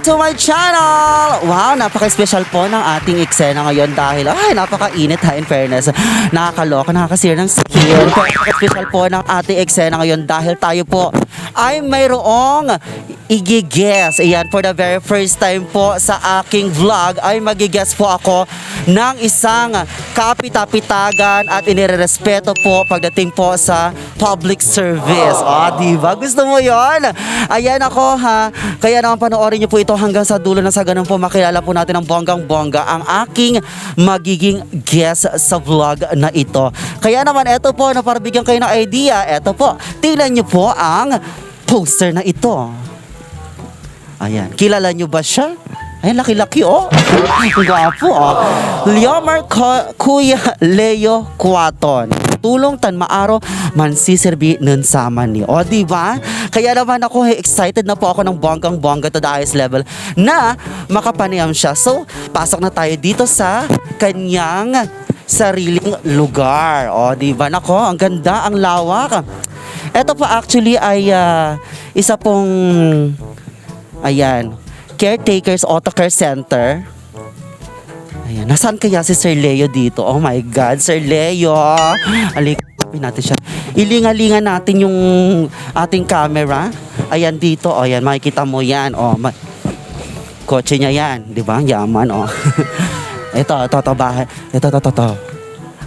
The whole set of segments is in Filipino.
to my channel! Wow, napaka-special po ng ating eksena ngayon dahil napaka-init in fairness. Nakakaloka, nakakasira ng skin. Napaka-special po ng ating eksena ngayon dahil tayo po ay mayroong i-guess. Ayan, for the very first time po sa aking vlog ay mag-guess po ako ng isang kapitapitagan at inirerespeto po pagdating po sa public service. Diba? Gusto mo yon? Ayan ako ha. Kaya naman panoorin niyo po ito hanggang sa dulo na sa ganun po makilala po natin ng bonggang-bongga ang aking magiging guest sa vlog na ito. Kaya naman ito po, na para bigyan kayo ng idea, ito po, tingnan niyo po ang poster na ito. Ayan, kilala nyo ba siya? Ay, laki-laki Gwapo Liomar Kuya Leo Cuaton. Tulong tan maaro man sisirbi nun sama ni. Diba? Kaya naman ako excited na po ako ng bonggang-bongga to the highest level na makapanayam siya. So, pasok na tayo dito sa kanyang sariling lugar. Diba? Nako, ang ganda, ang lawak. Ito po actually ay isa pong Caretakers Auto Care Center. Ayan, nasaan kaya si Sir Leo dito? Oh my God, Sir Leo. Alikapin natin siya. Ilingalingan natin yung ating camera. Ayan dito, ayan, makikita mo yan. Kotse niya yan, di ba? Yaman, Ito, bahay. Ito.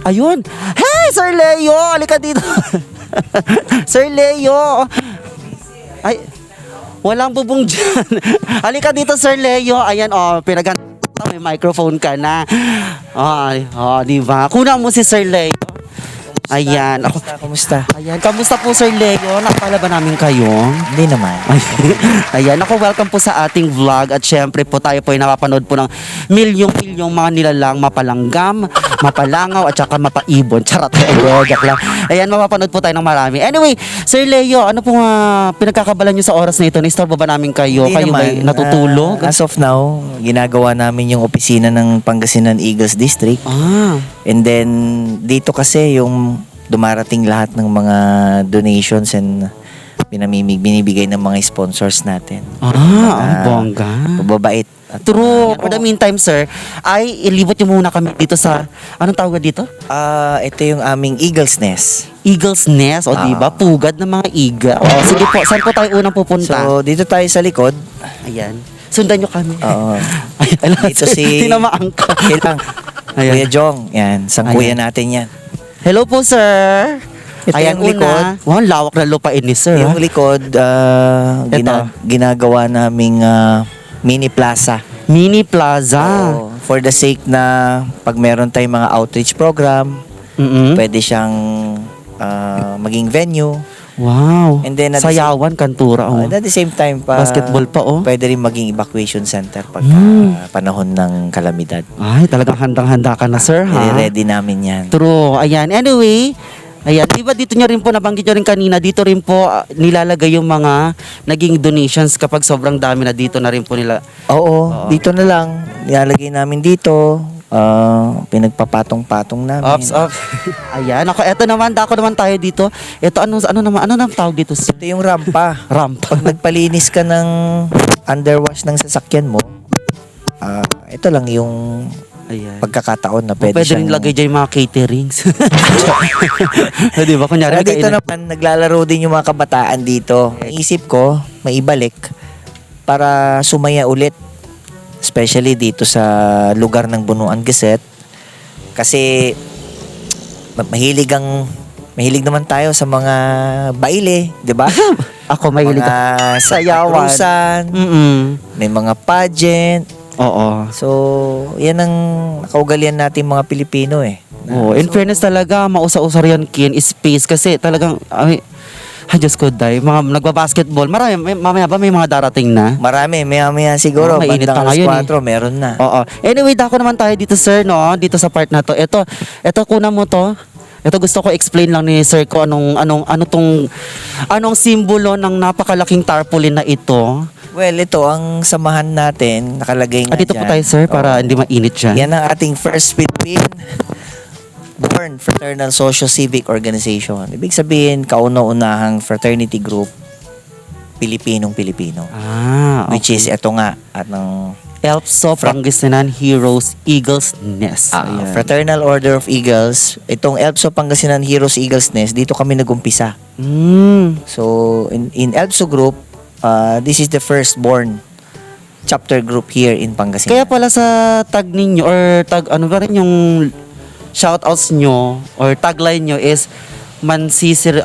Ayun. Hey, Sir Leo, alika dito. Sir Leo. Ay, walang bubong dyan. Halika dito, Sir Leo. Ayan, pinaganda. May microphone ka na. Diba? Kunan mo si Sir Leo. Ayan. Kumusta? Ayan. Kamusta po, Sir Leo? Nakapala ba namin kayo? Hindi naman. Ayan. Ako, welcome po sa ating vlog. At syempre po, tayo po ay napapanood po ng milyong-milyong mga nilalang mapalanggam, mapalangaw, at saka mapaibon. Charot. Joke lang. Ayan, mapapanood po tayo ng marami. Anyway, Sir Leo, ano pong pinagkakabalan nyo sa oras na ito? Na-istorbo ba namin kayo? Hindi Kayo naman. may natutulog? As of now, ginagawa namin yung opisina ng Pangasinan Eagles District. And then, dito kasi yung dumarating lahat ng mga donations and binibigay ng mga sponsors natin. Ang bongga. Mababait. True. For the meantime, sir, ay ilibot nyo muna kami dito sa, anong tawag dito? Ito yung aming Eagles Nest. Eagles Nest, diba? Pugad ng mga iga. Sige po, saan po tayo unang pupunta? So, dito tayo sa likod. Ayan. Sundan nyo kami. Dito si... Tinamaan ka. Kuya Jong. Yan, kuya natin yan. Hello po, sir. Ito Ayan, yung likod. Wow, lawak na lupain ni sir. Yung likod, ginagawa naming mini plaza. Mini plaza. For the sake na pag meron tayong mga outreach program, pwede siyang maging venue. Wow. And then Sayawan, kantura. At the same time, basketball pa pwede rin maging evacuation center pag panahon ng kalamidad. Ay, talagang handang-handa ka na, sir, ha? Ready namin yan. True. Ayan. Anyway, ayan, di ba dito nyo rin po, nabanggit nyo rin kanina, dito rin po nilalagay yung mga naging donations kapag sobrang dami na dito na rin po nila. Oo. Dito na lang. Nilalagay namin dito. Pinagpapatong-patong namin. Ops. Ayan. Eto naman, dako naman tayo dito. Ito, ano nang tawag dito? Ito yung rampa. Rampa. Pag nagpalinis ka ng underwash ng sasakyan mo, ito lang yung pagkakataon na pwede rin lagay dyan yung mga caterings. Di ba? Kunyari, dito naman, naglalaro din yung mga kabataan dito. Isip ko, maibalik para sumaya ulit. Especially dito sa lugar ng Bunuan Gazette. Kasi mahilig naman tayo sa mga baile, 'di ba? Ako mahilig sa sayawan. May mga pageant. Oo. So, yan ang kaugalian natin mga Pilipino In fairness talaga, mausa-usa yan space kasi talagang Diyos ko, mga nagbabasketball. Mamaya ba may mga darating na? Marami, maya siguro. Mainit pa ngayon 4, meron na. Oo. Anyway, dako naman tayo dito, sir, no? Dito sa part na to. Ito kuna mo to. Ito gusto ko explain lang ni sir ko anong simbolo ng napakalaking tarpaulin na ito. Well, ito ang samahan natin. Nakalagay nga dito dyan. po tayo, sir, para hindi mainit dyan. Yan ang ating first Philippine Born Fraternal Social Civic Organization. Ibig sabihin, kauna-unahang fraternity group Pilipinong-Pilipino. Ah, Which is, eto nga, at ng Elpso Pangasinan Heroes Eagles Nest. Ayan. Fraternal Order of Eagles. Itong Elpso Pangasinan Heroes Eagles Nest, dito kami nagumpisa. Mm. So, in Elpso Group, this is the firstborn chapter group here in Pangasinan. Kaya pala sa tag ninyo or tag ano ba rin yung shoutouts nyo or tagline nyo is mansisir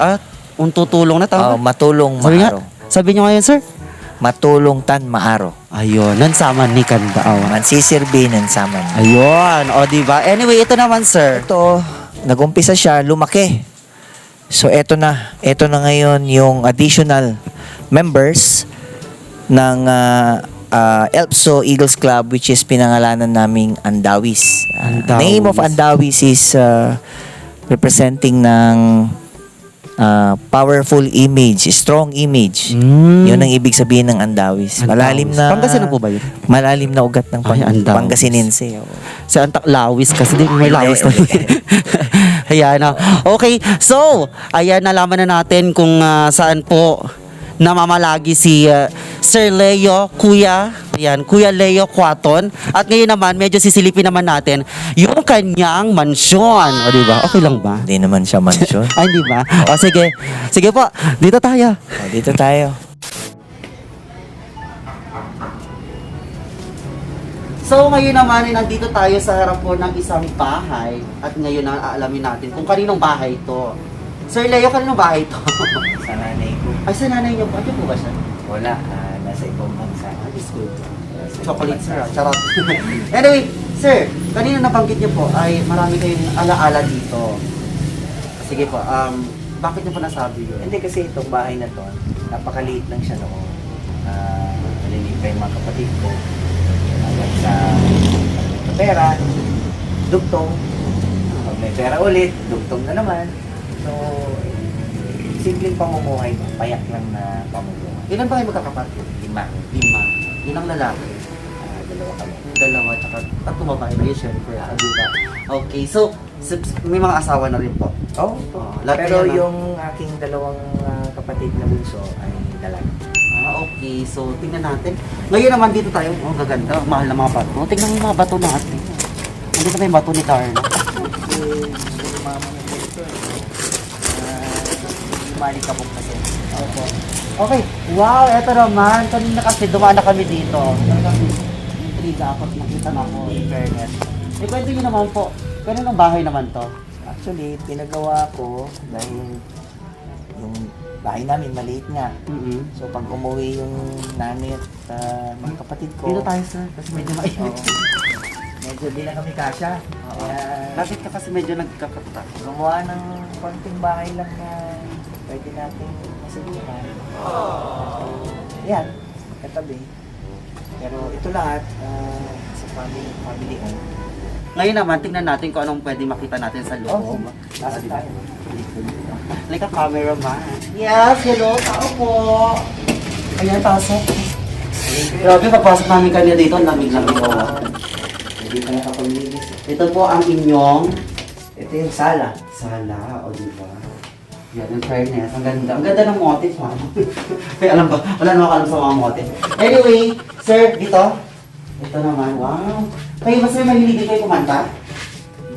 tutulong na tama. Matulong Sabi nga, maaro. sabi nyo ngayon, sir? Matulong tan maaro. Ayun, nansaman ni Kandaaw. Mansisirbi ng saman. Ayun, o diba? Anyway, ito naman, sir. Ito, nagumpisa siya, lumaki. So, ito na ngayon yung additional members ng Elpso Eagles Club, which is pinangalanan naming Andawis. Andawis. Name of Andawis is representing ng powerful image, strong image. Yun ang ibig sabihin ng Andawis. Malalim na Pangasinan po ba yun? malalim na ugat ng Ay, Andawis. Pangasinense. Oo. Sa Antak Lawis kasi di may lawis na. Ayan na. Okay, so, ayan, nalaman na natin kung saan po namamalagi si Sir Leo, Kuya Leo Quaton. At ngayon naman, medyo sisilipin naman natin yung kanyang mansyon. O, diba? Okay lang ba? Hindi naman siya mansyon. Ay, di ba? O, sige. Sige po, dito tayo. Dito tayo. So, ngayon naman, nandito tayo sa harap po ng isang bahay. At ngayon na aalamin natin kung kaninong bahay ito. Sir Leo, kaninong bahay ito? Sa nanay ko. Ay, sa nanay niyo po. Ano po ba siya? Wala. Nasa ibang bansa. Chocolate, sir. Charot. Anyway, sir, kanina nabanggit niyo po ay marami kayong alaala dito. Sige po, bakit niyo po nasabi yun? Hindi kasi itong bahay na to, napakaliit lang siya noon. Naliliit pa yung mga kapatid ko. Hanggang sa pera, dugtong. Pag may pera ulit, dugtong na naman. So, simpleng pamumuhay, payak lang na pamumuhay. Ilan ba kayo magkakapatid? 5. 5. Ilang lalaki? 2 kami. 2, tsaka 3 babae na yun, syempre. Diba? Okay, so, may mga asawa na rin po. Oh, lahat pero yan, yung aking 2 kapatid na bunso ay lalaki. Okay, so tingnan natin. Ngayon naman dito tayo. Oh, gaganda. Mahal na mga bato. Tingnan mo yung mga bato natin. Nandito pa yung bato ni Carla. Mama na dito. Malikabok kasi. Opo. Okay. Wow, eto naman. Kanina kasi dumaan na kami dito. Talagang intriga ako at nakita na ako. In fairness. Kwento nyo naman po. Kaninong bahay naman to? Actually, pinagawa ko dahil yung bahay namin maliit nga. So pag umuwi yung nanay at mga kapatid ko, Dito tayo, sir. Kasi medyo mainit. oo, medyo di na kami kasya. Kaya Bakit ka kasi medyo nagkakata? gumawa ng konting bahay lang na pwede natin masaguhan. Yan, katabi. Pero ito lahat sa family owned. Ngayon naman, tingnan natin kung anong pwede makita natin sa loob. Nasa tayo. Like a cameraman. Yes, hello, tao po. Ayan, pasok. Grabe, pagpasok namin kanina dito, ang lamig-lamig ko. Hindi ka nakapag-linis. Ito po ang inyong Ito yung sala. sala, o diba? Yan, in fairness, ang ganda. Ang ganda ng motif, ha? Kaya alam ba, wala naman ako alam sa mga motif. Anyway, sir, dito. Ito naman, wow. Kayo ba, sir, mahilig din kayo kumanta?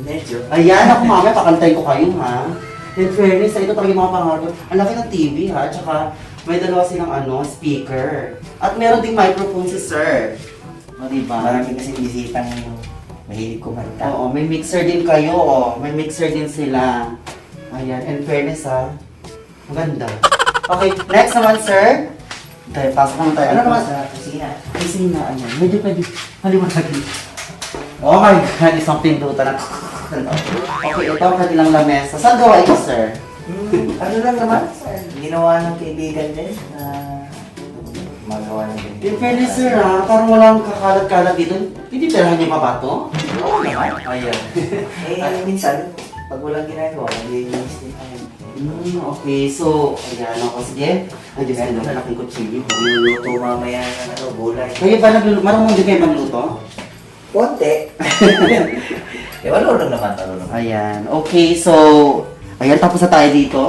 Medyo. Ayan, ako mamaya, pakantayin ko kayo, ha? In fairness, ito talaga yung mga pangarap. Ang laki ng TV, ha? Tsaka, may dalawa silang speaker. At meron ding microphone si sir. O, diba? Marami kasi bisitang mahilig kumanta. Oo, may mixer din kayo, oh. May mixer din sila. Ayan, in fairness, ha? Maganda. Okay, next naman, sir. Tayo, pasok naman tayo. Ano naman? Sa kusina. Kusina, ano? Medyo pwede. Halimatagin. Oh my God, isang pindutan na. Okay, ito ang kanilang lamesa. Saan gawa ito, sir? Ano lang naman? Ginawa ng kaibigan din. Magawa ng kaibigan. In fairness, sir, ha? Parang walang kakalat-kalat dito. Hindi perahan niyo pa ba ito? Oo naman. Ayan. Minsan, pag walang ginagawa, maglilinis din tayo. Okay, so, ayan ako. Sige. Ay, Diyos ko, malaking kutsili. Magluluto mamaya ng gulay. Kayo ba nagluluto? Marunong din kayo magluto? Konti. Marunong naman, marunong. Ayan. Okay, so, ayan, tapos na tayo dito.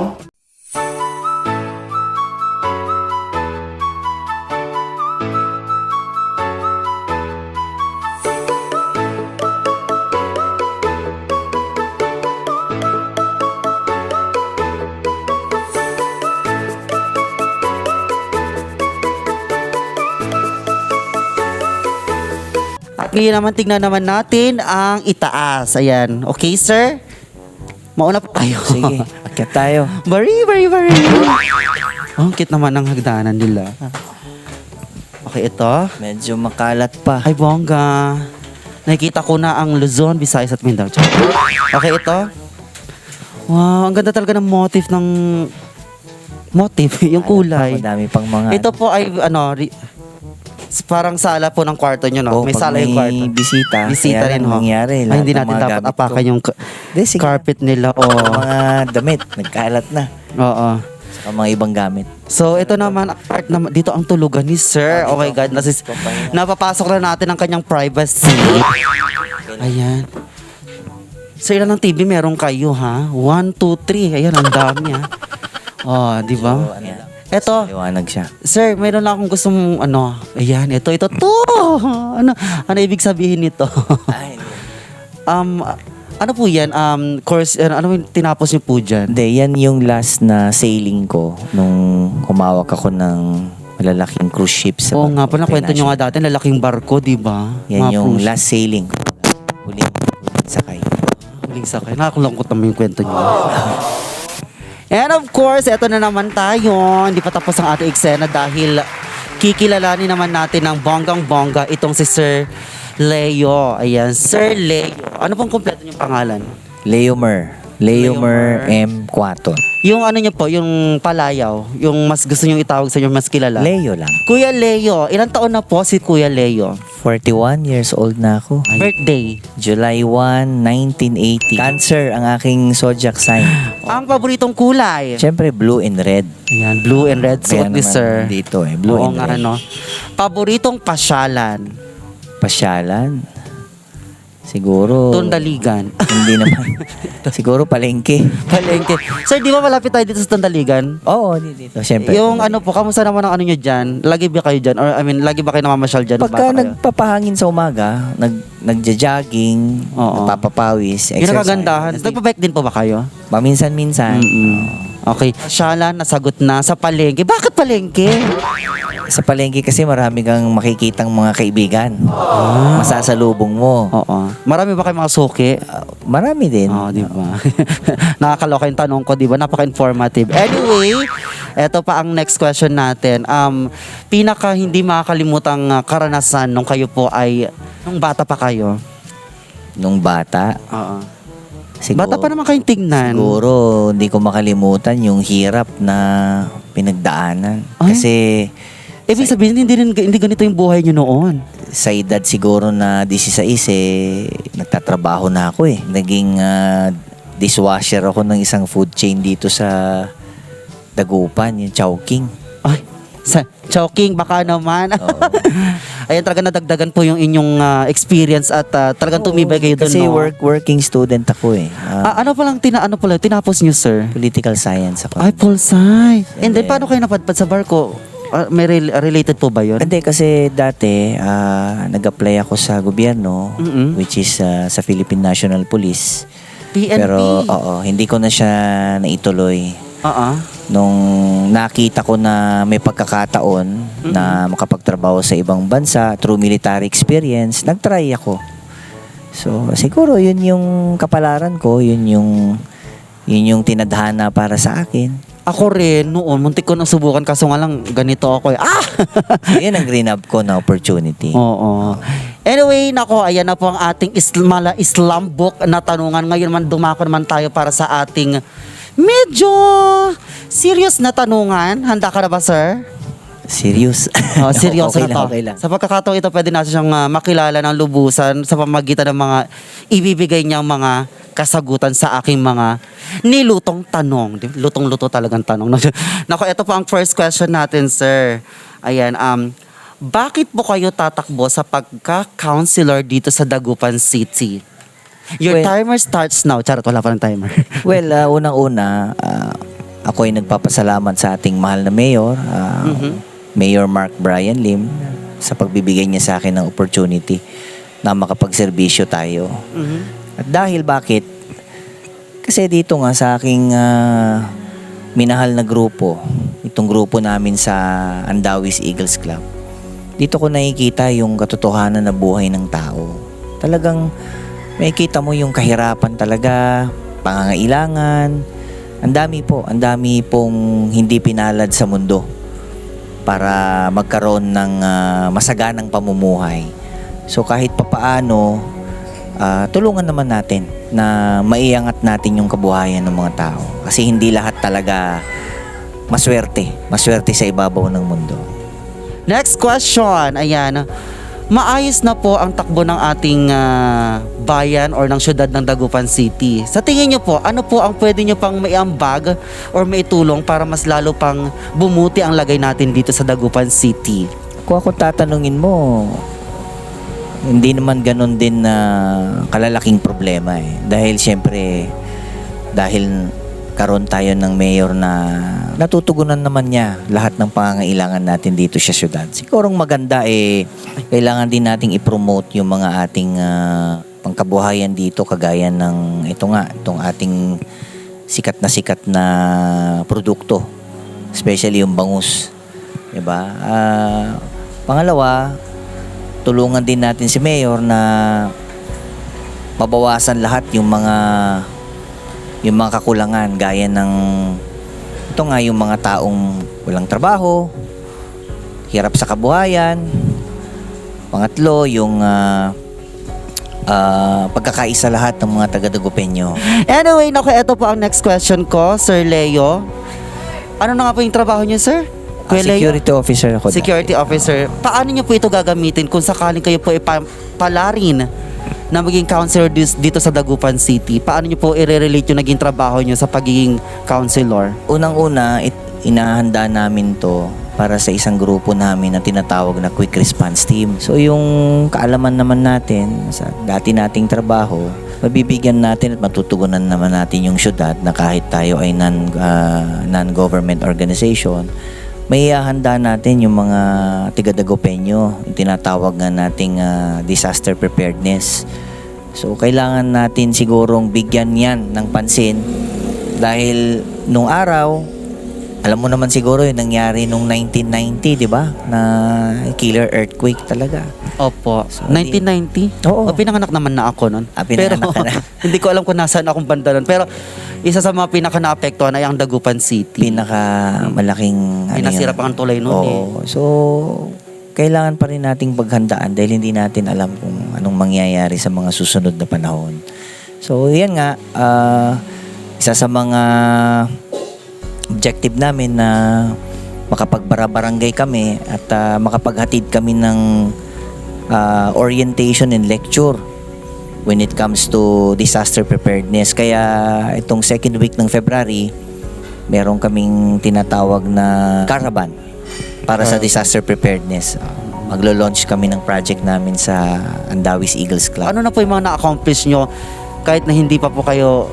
ngayon naman tignan naman natin ang itaas. Ayan. Okay, sir? Mauna po tayo. Sige, akyat tayo. Very. Oh, ang cute naman ng hagdanan nila. Okay, ito. Medyo makalat pa. Ay, bongga. Nakikita ko na ang Luzon, Visayas at Mindanao. Okay, ito. Wow, ang ganda talaga ng motif yung kulay. Madami pang mga... Ito po ay, parang sala po ng kwarto nyo, no? Oh, May pag sala yung kwarto. bisita. Bisita kaya rin, lang ho. nangyari. Ay, Lahat hindi ng natin mga dapat gamit apakan ko. yung Hindi, sige. carpet nila. Mga damit, nagkalat na. Oo. Saka mga ibang gamit. So, ito naman, part naman, dito ang tulugan ni Sir. Oh my God, napapasok na natin ang kanyang privacy. Ayan. Sir, ilan ng TV meron kayo, ha? 1, 2, 3. Ayan, ang dami, ha? Oh, di ba? So, ano lang, Ito, liwanag siya. Sir, mayroon lang akong gustong, ayan, ito, to. Ano ibig sabihin nito? Ay, Ano po yan? Course, ano yung tinapos niyo po dyan? hindi, yan yung last na sailing ko nung humawak ako ng malalaking cruise ship sa Oo nga, pala kwento nyo multinational. nga dati, lalaking barko, di ba? Yan Mga yung cruise. last sailing ko. Huling sakay. Huling sakay. Nakakulangkot naman yung kwento nyo. And of course, eto na naman tayo. Hindi pa tapos ang ating eksena dahil kikilalanin naman natin ng bonggang-bongga itong si Sir Leo. Ayan, Sir Leo. Ano pong kumpleto niyong pangalan? Leomer M. Quaton. Yung ano niyo po, yung palayaw, yung mas gusto niyong itawag sa inyo, mas kilala. Leo lang. Kuya Leo, ilang taon na po si Kuya Leo? 41 years old na ako. Birthday. July 1, 1980. Cancer ang aking zodiac sign. Ang paboritong kulay? Siyempre, blue and red. Ayan, blue and red suit Kaya ni naman Sir. dito blue Oo and nga, red. ano. Paboritong pasyalan? Pasyalan. Siguro. Tundaligan. Hindi naman. Siguro palengke. Palengke. Sir, di ba malapit tayo dito sa Tundaligan? Oo, dito. Siyempre. Yung ano po, kamusta naman ang ano nyo dyan? Lagi ba kayo dyan? Or I mean, lagi ba kayo namamasyal dyan? Pagka Bata kayo? nagpapahangin sa umaga, nagja-jogging, Oo. nagpapapawis, Yung nakagandahan. exercise. Nagpabike din po ba kayo? Paminsan-minsan. Okay. Pasyalan, nasagot na sa palengke. Bakit palengke? Sa palengke kasi marami kang makikitang mga kaibigan. Masasalubong mo. Oo. Marami ba kayong mga suki? Marami din. Oo, di ba? Nakakaloka yung tanong ko, di ba? Napaka-informative. Anyway, eto pa ang next question natin. Pinaka hindi makakalimutang karanasan nung kayo po ay, nung bata pa kayo. Nung bata, Oo. siguro, Bata pa naman kayong tignan. siguro hindi ko makalimutan yung hirap na pinagdaanan. Ay. Kasi Ibig sabihin, hindi ganito yung buhay nyo noon. sa edad siguro na 16 nagtatrabaho na ako eh. Naging dishwasher ako ng isang food chain dito sa Dagupan, yung Chowking. Ay, sa choking, baka naman. Oo. Ayan, talaga nadagdagan po yung inyong experience at talagang tumibay kayo doon, Kasi no? working student ako eh. ano palang tinapos nyo, sir? Political science ako. Ay, pulsay. And then, then- paano kayo napadpad sa barko? May related po ba yun? Hindi kasi dati nag-apply ako sa gobyerno Mm-mm. which is sa Philippine National Police. PNP? Pero hindi ko na siya naituloy. Oo. Nung nakita ko na may pagkakataon na makapagtrabaho sa ibang bansa through military experience, nagtry ako. So siguro yun yung kapalaran ko, yun yung tinadhana para sa akin. Ako rin, noon, muntik ko nang subukan kaso nga lang, ganito ako eh. So, yun ang green up ko na opportunity. Oo. Anyway, nako, ayan na po ang ating Islam book na tanungan. Ngayon man, dumako naman tayo para sa ating medyo serious na tanungan. Handa ka na ba, sir? Serious. Oh, seryoso Okay na lang, to. okay lang. Sa pagkakataon ito, pwede natin siyang makilala ng lubusan sa pamagitan ng mga ibibigay niyang mga kasagutan sa aking mga nilutong tanong. Lutong-luto talagang tanong. Nako, ito po ang first question natin, sir. Ayan, bakit po kayo tatakbo sa pagka-counselor dito sa Dagupan City? Your Well- timer starts now. Charot, wala pa ng timer. Well, unang-una, ako ay nagpapasalamat sa ating mahal na mayor, Mayor Mark Brian Lim, sa pagbibigay niya sa akin ng opportunity na makapagserbisyo tayo. At dahil bakit? Kasi dito nga sa aking minahal na grupo, itong grupo namin sa Andawis Eagles Club, dito ko nakikita yung katotohanan na buhay ng tao. Talagang makikita mo yung kahirapan talaga, pangangailangan. Ang dami pong hindi pinalad sa mundo para magkaroon ng masaganang pamumuhay. So kahit papaano, tulungan naman natin na maiangat natin yung kabuhayan ng mga tao. Kasi hindi lahat talaga maswerte sa ibabaw ng mundo. Next question, ayan. Maayos na po ang takbo ng ating bayan or ng syudad ng Dagupan City. Sa tingin nyo po, ano po ang pwede nyo pang maiambag or maitulong para mas lalo pang bumuti ang lagay natin dito sa Dagupan City? Kung ako tatanungin mo, hindi naman ganun din na kalalaking problema eh. Dahil siyempre, dahil karon tayo ng mayor na natutugunan naman niya lahat ng pangangailangan natin dito sa syudad. Sigurong maganda kailangan din nating i-promote yung mga ating pangkabuhayan dito kagaya ng itong ating sikat na produkto. Especially yung bangus. Diba? Pangalawa, tulungan din natin si mayor na mabawasan lahat yung mga kakulangan gaya ng yung mga taong walang trabaho, hirap sa kabuhayan. Pangatlo, yung pagkakaisa lahat ng mga taga-Dagupeño. Anyway, naku, eto po ang next question ko, Sir Leo. Ano na nga po yung trabaho niyo, sir? Kuya Leo? Security officer ako. Security officer. Paano niyo po ito gagamitin kung sakaling kayo po palarin na maging counselor dito sa Dagupan City? Paano niyo po i-relate yung naging trabaho niyo sa pagiging counselor? Unang-una, inahanda namin to para sa isang grupo namin na tinatawag na Quick Response Team. So yung kaalaman naman natin sa dati nating trabaho, mabibigyan natin at matutugunan naman natin yung syudad na kahit tayo ay non-government organization, may ihahanda natin yung mga tiga-Dagupeño, yung tinatawag nga nating disaster preparedness. So, kailangan natin sigurong bigyan yan ng pansin dahil nung araw, alam mo naman siguro yung nangyari nung 1990, di ba? Na killer earthquake talaga. Opo. So, 1990? Oo. Pinanganak naman na ako nun. Pero Pinanganak ka na. hindi ko alam kung nasaan akong banda nun. Pero isa sa mga pinaka-naapektuhan ay ang Dagupan City. Malaking May nasira pa ang tulay nun eh. So, kailangan pa rin nating paghandaan dahil hindi natin alam kung anong mangyayari sa mga susunod na panahon. So, yan nga, isa sa mga objective namin na makapagbarangay kami at makapaghatid kami ng orientation and lecture when it comes to disaster preparedness. Kaya itong second week ng February, meron kaming tinatawag na caravan para sa disaster preparedness. Maglo-launch kami ng project namin sa Andawis Eagles Club. Ano na po yung mga na-accomplish nyo kahit na hindi pa po kayo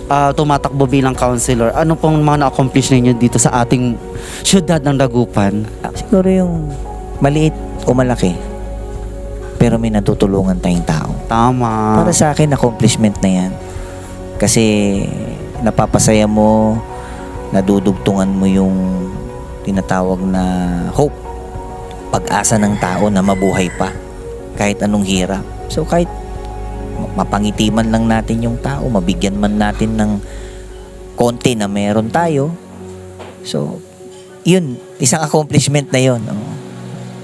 tumatakbo bilang counselor? Ano pong mga na-accomplish ninyo dito sa ating syudad ng Dagupan? Siguro yung maliit o malaki, pero may natutulungan tayong tao. Tama. Para sa akin, accomplishment na yan. Kasi napapasaya mo, nadudugtungan mo yung tinatawag na hope, pag-asa ng tao na mabuhay pa kahit anong hirap. So kahit mapangiti man lang natin yung tao, mabigyan man natin ng konti na meron tayo. So, yun, isang accomplishment na yun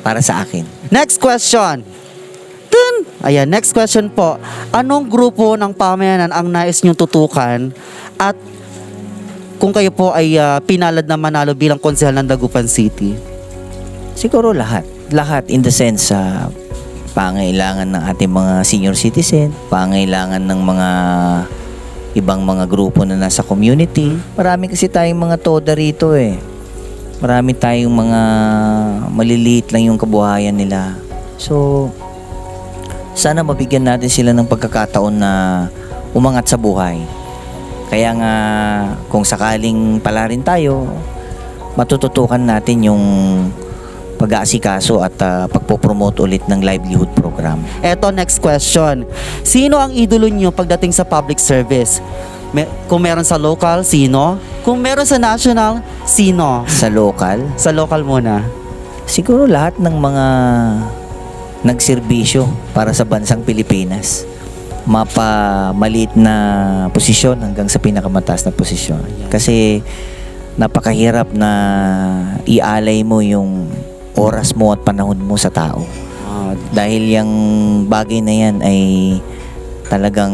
para sa akin. Next question. Ayan, next question po. Anong grupo ng pamayanan ang nais niyong tutukan at kung kayo po ay pinalad na manalo bilang konsehal ng Dagupan City? Siguro lahat. Lahat in the sense sa pangailangan ng ating mga senior citizen, pangailangan ng mga ibang mga grupo na nasa community. Marami kasi tayong mga toda rito eh. Marami tayong mga maliliit lang yung kabuhayan nila. So, sana mabigyan natin sila ng pagkakataon na umangat sa buhay. Kaya nga, kung sakaling pala rin tayo, matututukan natin yung pag-aasikaso at pagpopromote ulit ng livelihood program. Eto, next question. Sino ang idolo nyo pagdating sa public service? Kung meron sa local, sino? Kung meron sa national, sino? Sa local, Sa local muna. Siguro lahat ng mga nagserbisyo para sa bansang Pilipinas. Mapa maliit na posisyon hanggang sa pinakamataas na posisyon. Kasi napakahirap na ialay mo yung oras mo at panahon mo sa tao. Dahil yung bagay na yan ay talagang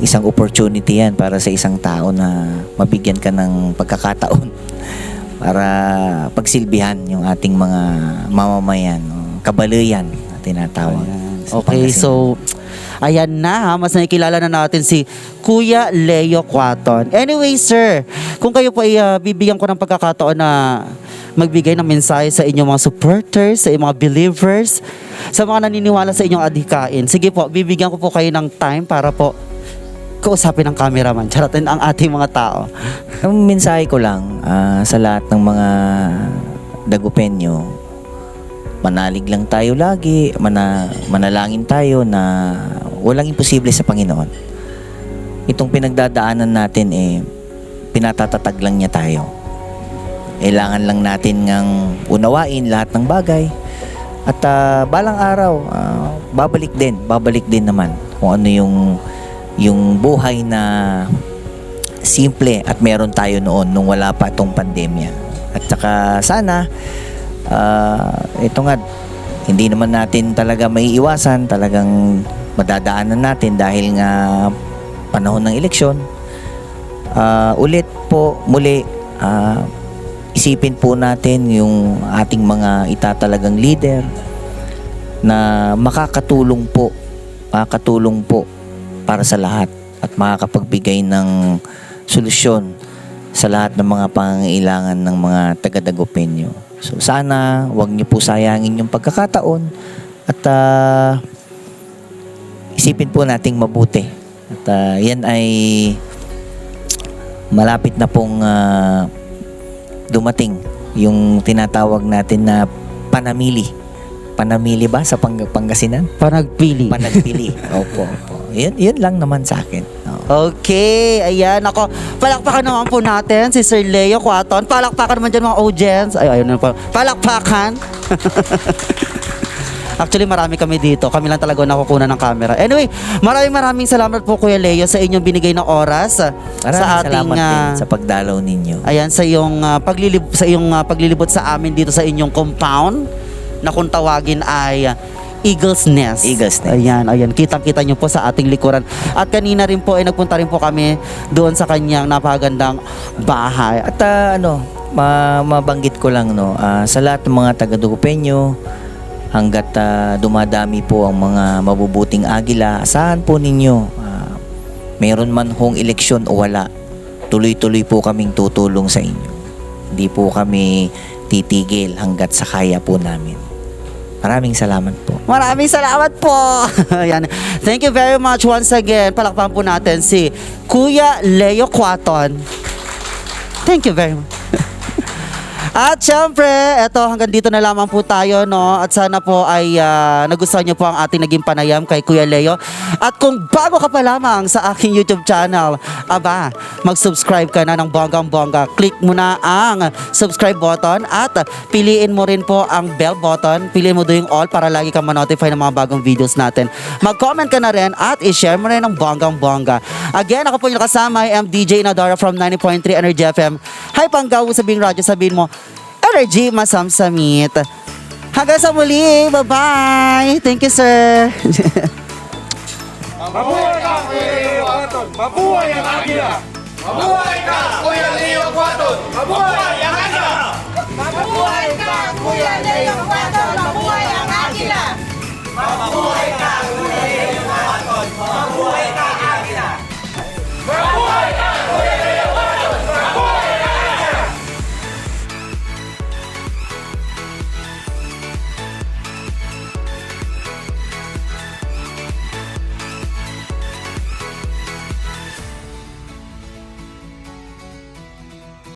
isang opportunity yan para sa isang tao na mabigyan ka ng pagkakataon para pagsilbihan yung ating mga mamamayan, kabaluyan na tinatawag. sa Okay, Pangasinan. so ayan na ha, mas nakikilala na natin si Kuya Leo Quaton. Anyway, sir, kung kayo po ay bibigyan ko ng pagkakataon na magbigay ng mensahe sa inyong mga supporters, sa inyong mga believers, sa mga naniniwala sa inyong adhikain. Sige po, bibigyan ko po kayo ng time para po kausapin ng cameraman, charatin ang ating mga tao. Ang mensahe ko lang sa lahat ng mga dagupenyo, manalig lang tayo lagi, manalangin tayo na walang imposible sa Panginoon. Itong pinagdadaanan natin pinatatatag lang niya tayo. Kailangan lang natin ngang unawain lahat ng bagay. At balang araw, babalik din naman kung ano yung buhay na simple at meron tayo noon nung wala pa itong pandemya. At saka sana, ito nga, hindi naman natin talaga maiiwasan, talagang madadaanan natin dahil nga panahon ng eleksyon. Ulit po, muli, isipin po natin yung ating mga itatalagang leader na makakatulong po para sa lahat at makakapagbigay ng solusyon sa lahat ng mga pangangailangan ng mga taga-Dagupenyo. So sana wag niyo po sayangin yung pagkakataon at isipin po nating mabuti. At yan ay malapit na pong dumating yung tinatawag natin na panamili. Panamili ba sa Pangasinan? Panagpili. Panagpili. Opo. Yun lang naman sa akin. Okay, ayan ako. Palakpakan naman po natin si Sir Leo Quaton. Palakpakan naman dyan mga audience. Ayun na po. Palakpakan. Actually, marami kami dito. Kami lang talaga nakukunan ng camera. Anyway, maraming salamat po Kuya Leo sa inyong binigay na oras sa ating salamat din sa pagdalaw ninyo. ayan sa iyong paglilibot sa amin dito sa inyong compound na kung tawagin ay Eagle's Nest. Eagle's Nest. Ayan. Kitang-kita nyo po sa ating likuran. At kanina rin po, nagpunta rin po kami doon sa kanyang napakagandang bahay. At mabanggit ko lang sa lahat ng mga taga-Dagupenyo, hanggat dumadami po ang mga mabubuting agila, asahan po ninyo, meron man hong eleksyon o wala, tuloy-tuloy po kaming tutulong sa inyo. Hindi po kami titigil hanggat sa kaya po namin. Maraming salamat po. Maraming salamat po. Ayan. Thank you very much once again. Palakpakan po natin si Kuya Leo Quaton. Thank you very much. At syempre, eto hanggang dito na lamang po tayo, no? At sana po ay nagustuhan niyo po ang ating naging panayam kay Kuya Leo. At kung bago ka pa lamang sa aking YouTube channel, mag-subscribe ka na ng bonggang-bongga. Click mo na ang subscribe button at piliin mo rin po ang bell button. Piliin mo doon yung all para lagi kang ma-notify ng mga bagong videos natin. Mag-comment ka na rin at i-share mo rin ng bonggang-bongga. Again, ako po yung kasama, I am DJ Inadora from 90.3 Energy FM. Hi, Panggaw, sabihin radyo, sabihin mo, Energy Masamsamit. Hanggang sa muli. Bye-bye. Thank you, sir. Mabuhay ka, Kuya Leo Quaton! Mabuhay ang Agila! Mabuhay ka, Kuya Leo Quaton! Mabuhay ang Agila! Mabuhay ka, Kuya Leo Quaton! Mabuhay ang Agila! Mabuhay ka,